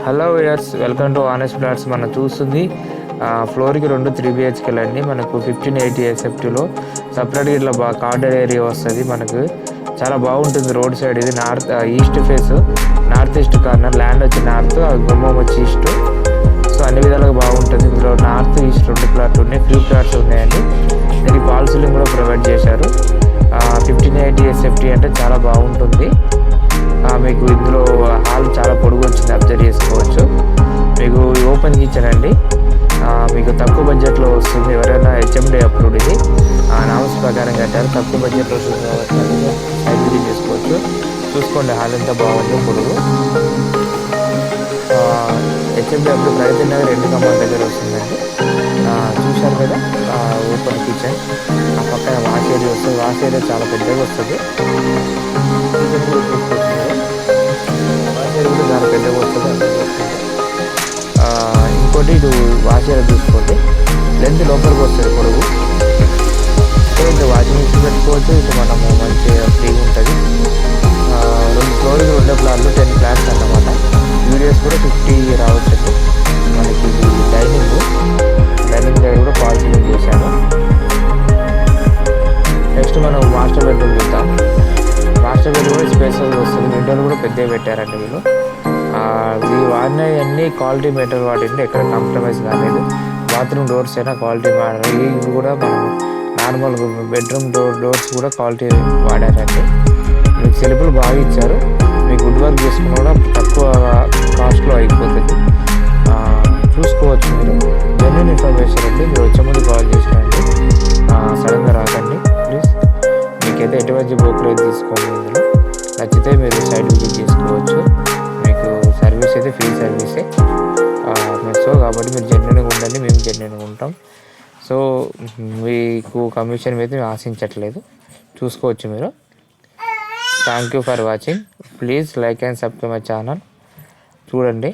Hello viewers, welcome to honest plots. మనం చూస్తుంది ఫ్లోర్కి 2 3 BHKలు అండి. మనకు 1580 SFTలో సపరేట్గా ఇట్లా కార్డర్ ఏరియా వస్తుంది. మనకు చాలా బాగుంటుంది. రోడ్ సైడ్ ఇది north east face, north east corner. Land వచ్చి నార్త్, గుమ్మం వచ్చి ఈస్ట్. సో అన్ని విధాలుగా బాగుంటుంది. ఇందులో నార్త్ ఈస్ట్ 2 ప్లాట్లు ఉన్నాయి, ఫ్రీ ప్లాట్స్ ఉన్నాయండి. దీనికి ఫాల్ సీలింగ్ కూడా ప్రొవైడ్ చేశారు. 1580 SFT అంటే చాలా బాగుంటుంది. మీకు ఇందులో హాల్ చాలా పొడుగు వచ్చింది, అబ్జర్వ్ చేసుకోవచ్చు. మీకు ఓపెన్ కిచెన్ అండి. మీకు తక్కువ బడ్జెట్లో వస్తుంది. ఎవరైనా HMD అప్రూవ్డ్, ఇది నామ్స్ ప్రకారం కట్టారు. తక్కువ బడ్జెట్లో వస్తుంది కాబట్టి సైజ్ విజిట్ చేసుకోవచ్చు. చూసుకోండి హాల్ ఎంత బాగుంది, పొడుగు. HMD అప్రూవ్డ్ ప్రైజ్ అనేది 2 కమాండ్ దగ్గర వస్తుందండి. చూశారు కదా, ఓపెన్ కిచెన్. ఆ పక్కన వాష్ ఏరియా వస్తుంది. వాష్ ఏరియా చాలా పెద్దగా వస్తుంది. కూడా చాలా పెద్దగా వస్తుంది. ఇంకోటి ఇటు వాష్ ఏరియా చూసుకోండి, లెంత్ లోపలికి వస్తుంది పొడుగు. సో ఇటు వాషింగ్ మిషన్ పెట్టుకోవచ్చు. ఇటు మనము మంచిగా ఫ్రీగా ఉంటుంది. 2 ఫ్లోర్కి 2 ప్లాట్లు, 10 ప్లాట్స్ అన్నమాట. వీడియోస్ కూడా 50 రావచ్చు. మనకి డైనింగ్ దగ్గర కూడా ఫాల్ సీలింగ్ చేశాను. నెక్స్ట్ మనం మాస్టర్ బెడ్రూమ్ చూద్దాం. మాస్టర్ బెడ్రూమ్ కూడా స్పేసెస్ వస్తుంది. విండోలు కూడా పెద్దగా పెట్టారండి వీళ్ళు. వాడినవన్నీ క్వాలిటీ మెటీరియల్ వాడింది, ఎక్కడ కాంప్రమైజ్ కాలేదు. బాత్రూమ్ డోర్స్ అయినా క్వాలిటీ వాడారు. ఇవి కూడా మనం నార్మల్ బెడ్రూమ్ డోర్స్ కూడా క్వాలిటీ వాడారండి. మీకు సెల్ఫ్లు బాగా ఇచ్చారు. మీకు వుడ్ వర్క్ చేసుకున్న కూడా తక్కువ కాస్ట్లో అయిపోతుంది. చూసుకోవచ్చు మీరు. జెన్యూన్ ఇన్ఫర్మేషన్ అండి. మీరు వచ్చే ముందు కాల్ చేసినండి, సడన్గా రాకండి ప్లీజ్. మీకైతే ఎటువంటి బ్రోకరేజ్ తీసుకోండి. ఇందులో నచ్చితే మీరు సైట్ విజిట్ చేసుకోవచ్చు. మీకు సర్వీస్ అయితే ఫ్రీ సర్వీసే. సో కాబట్టి మీరు జెన్యూన్గా ఉండండి, మేము జెన్యూన్గా ఉంటాం. సో మీకు కమిషన్ మీద మేము ఆశించట్లేదు. చూసుకోవచ్చు మీరు. Thank you for watching. Please like and subscribe my channel. చూడండి,